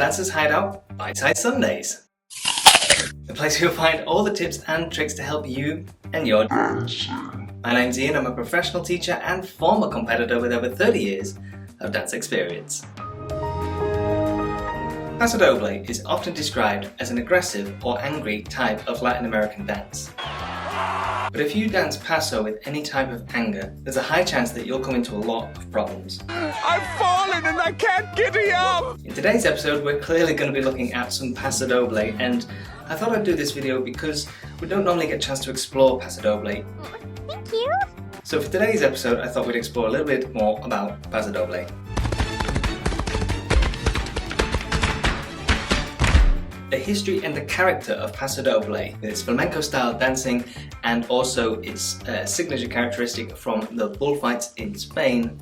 Dancers Hideout, Bitesize Sundays. The place you'll find all the tips and tricks to help you and your dance. My name's Ian, I'm a professional teacher and former competitor with over 30 years of dance experience. Paso Doble is often described as an aggressive or angry type of Latin American dance. But if you dance Paso with any type of anger, there's a high chance that you'll come into a lot of problems. I'm falling and I can't giddy up! In today's episode, we're clearly going to be looking at some Paso Doble, and I thought I'd do this video because we don't normally get a chance to explore Paso Doble. Thank you! So for today's episode, I thought we'd explore a little bit more about Paso Doble. The history and the character of Paso Doble, with its flamenco style dancing and also its signature characteristic from the bullfights in Spain.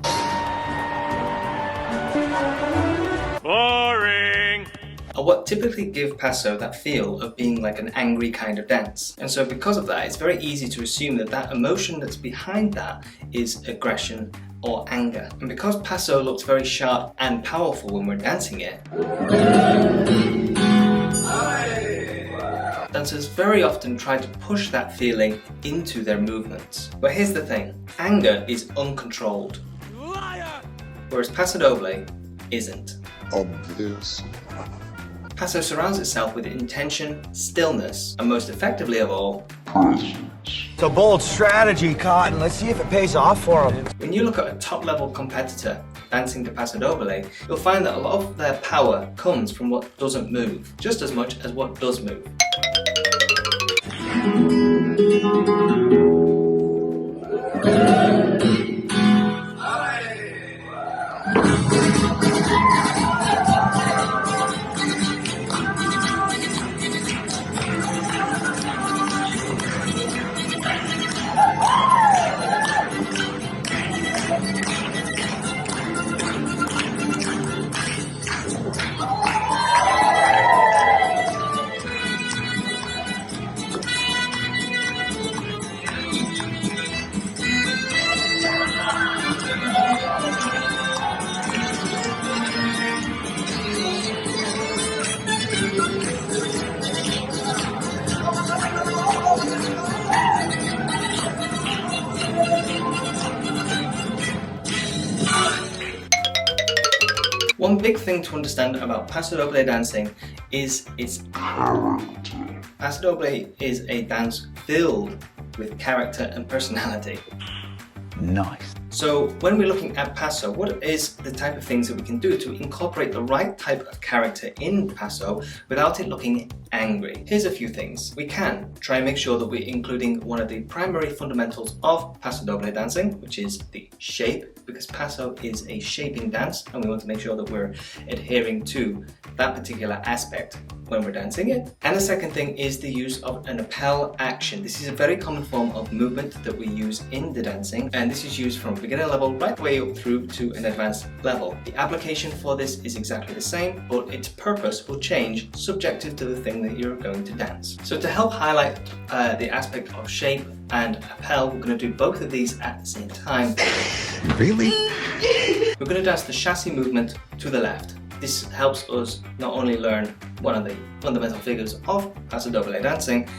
Boring! Are what typically give Paso that feel of being like an angry kind of dance. And so because of that, it's very easy to assume that that emotion that's behind that is aggression or anger. And because Paso looks very sharp and powerful when we're dancing it, dancers very often try to push that feeling into their movements. But here's the thing, anger is uncontrolled, Liar! whereas Paso Doble isn't. Obvious. Paso surrounds itself with intention, stillness, and most effectively of all, It's a bold strategy, Cotton. Let's see if it pays off for them. when you look at a top-level competitor dancing to Paso Doble, you'll find that a lot of their power comes from what doesn't move, just as much as what does move. One big thing to understand about Paso Doble dancing is its character. Paso Doble is a dance filled with character and personality. Nice. So when we're looking at Paso, what is the type of things that we can do to incorporate the right type of character in Paso without it looking angry? Here's a few things. We can try and make sure that we're including one of the primary fundamentals of Paso Doble dancing, which is the shape, because Paso is a shaping dance and we want to make sure that we're adhering to that particular aspect when we're dancing it. And the second thing is the use of an appel action. This is a very common form of movement that we use in the dancing, and this is used from beginner level right the way up through to an advanced level. The application for this is exactly the same, but its purpose will change subjective to the thing that you're going to dance. So to help highlight the aspect of shape and appel, we're going to do both of these at the same time. Really? We're going to dance the chassis movement to the left. This helps us not only learn one of the fundamental figures of Paso Doble dancing,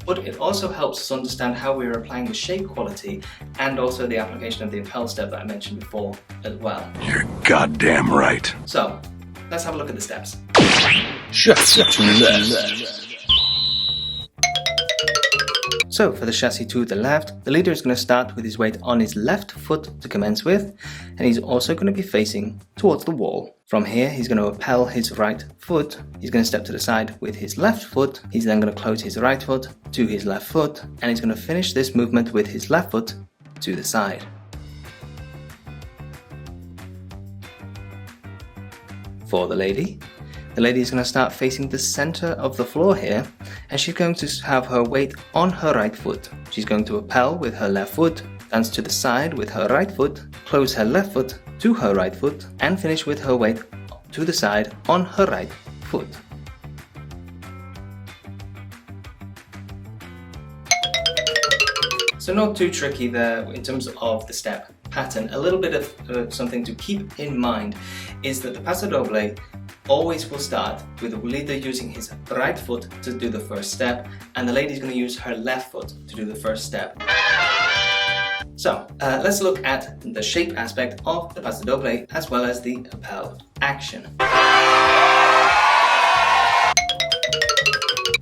but it also helps us understand how we're applying the shape quality and also the application of the appel step that I mentioned before as well. You're goddamn right. So, let's have a look at the steps. So for the chassis to the left, the leader is going to start with his weight on his left foot to commence with, and he's also going to be facing towards the wall. From here, he's going to appel his right foot, he's going to step to the side with his left foot, he's then going to close his right foot to his left foot, and he's going to finish this movement with his left foot to the side. For the lady is going to start facing the center of the floor here, and she's going to have her weight on her right foot. She's going to appel with her left foot, dance to the side with her right foot, close her left foot to her right foot, and finish with her weight to the side on her right foot. So not too tricky there in terms of the step pattern. A little bit of something to keep in mind is that the Paso Doble always will start with the leader using his right foot to do the first step, and the lady's going to use her left foot to do the first step. So, let's look at the shape aspect of the Paso Doble as well as the appel action.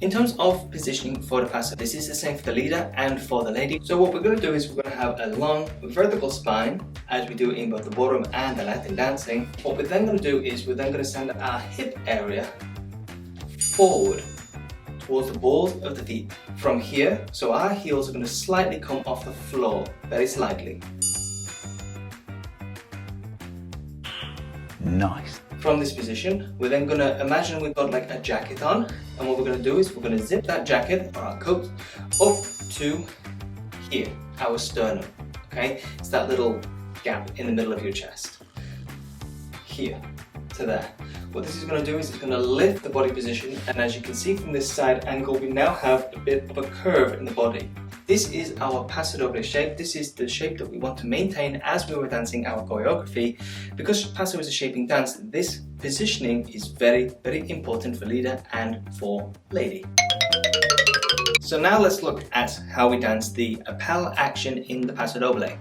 In terms of positioning for the Paso, this is the same for the leader and for the lady. So what we're going to do is we're going to have a long vertical spine, as we do in both the ballroom and the Latin dancing. What we're then going to do is we're then going to send our hip area forward towards the balls of the feet from here. So our heels are going to slightly come off the floor, very slightly. Nice. From this position, we're then going to imagine we've got like a jacket on, and what we're going to do is we're going to zip that jacket or our coat up to here, our sternum. Okay, it's that little gap in the middle of your chest. Here to there. What this is going to do is it's going to lift the body position, and as you can see from this side angle, we now have a bit of a curve in the body. This is our Paso Doble shape. This is the shape that we want to maintain as we were dancing our choreography. Because Paso is a shaping dance, this positioning is very, very important for leader and for lady. So now let's look at how we dance the appel action in the Paso Doble.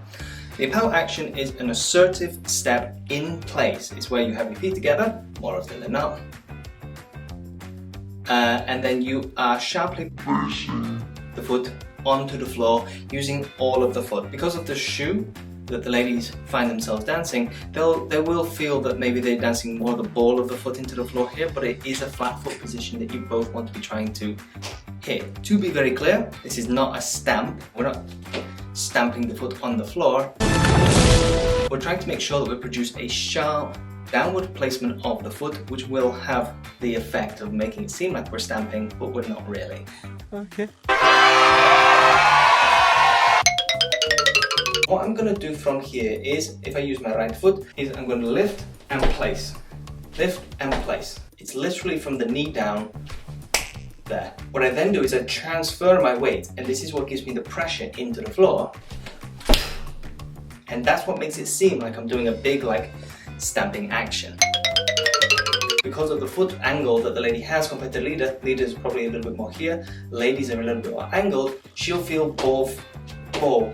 The appel action is an assertive step in place. It's where you have your feet together, more often than not. And then you are sharply pushing the foot onto the floor using all of the foot. Because of the shoe that the ladies find themselves dancing, they will feel that maybe they're dancing more the ball of the foot into the floor here, but it is a flat foot position that you both want to be trying to hit. To be very clear, this is not a stamp. We're not stamping the foot on the floor. We're trying to make sure that we produce a sharp downward placement of the foot, which will have the effect of making it seem like we're stamping, but we're not really. Okay. What I'm going to do from here is, if I use my right foot, is I'm going to lift and place. Lift and place. It's literally from the knee down there. What I then do is I transfer my weight, and this is what gives me the pressure into the floor. And that's what makes it seem like I'm doing a big like stamping action. Because of the foot angle that the lady has compared to leader, leader's probably a little bit more here, ladies are a little bit more angled, she'll feel both ball,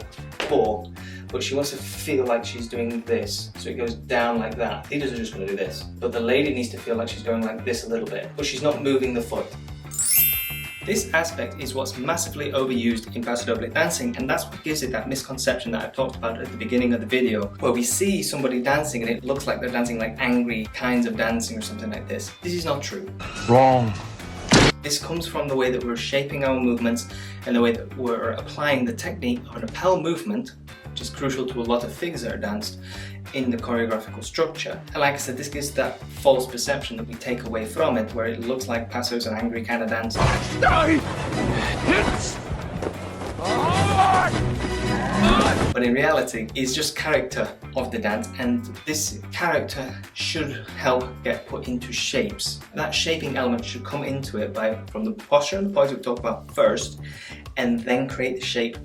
but she wants to feel like she's doing this, so it goes down like that. Leaders are just going to do this, but the lady needs to feel like she's going like this a little bit, but she's not moving the foot. This aspect is what's massively overused in Paso Doble dancing, and that's what gives it that misconception that I talked about at the beginning of the video, where we see somebody dancing and it looks like they're dancing like angry kinds of dancing or something like this. This is not true. Wrong. This comes from the way that we're shaping our movements and the way that we're applying the technique of an appel movement, which is crucial to a lot of figures that are danced in the choreographical structure. And like I said, this gives that false perception that we take away from it, where it looks like Paso's an angry kind of dance. But in reality, it's just character of the dance, and this character should help get put into shapes. That shaping element should come into it from the posture and the pose we talked about first, and then create the shape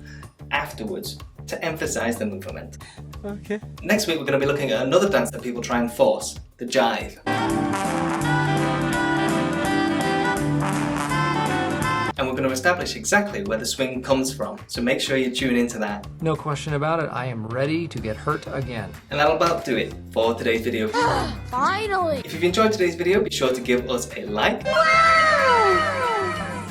afterwards to emphasize the movement. Okay. Next week we're going to be looking at another dance that people try and force, the jive. And we're going to establish exactly where the swing comes from, so make sure you tune into that. No question about it, I am ready to get hurt again. And that'll about do it for today's video. Finally! If you've enjoyed today's video, be sure to give us a like.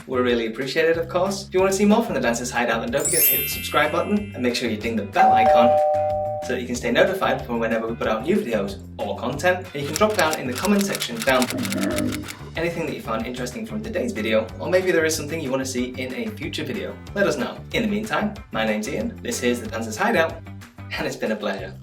We're really appreciated, of course. If you want to see more from the Dancers Hideout, then don't forget to hit the subscribe button and make sure you ding the bell icon so that you can stay notified from whenever we put out new videos or content. And you can drop down in the comment section down anything that you found interesting from today's video, or maybe there is something you want to see in a future video. Let us know. In the meantime, my name's Ian, this is the Dancers Hideout, and it's been a pleasure.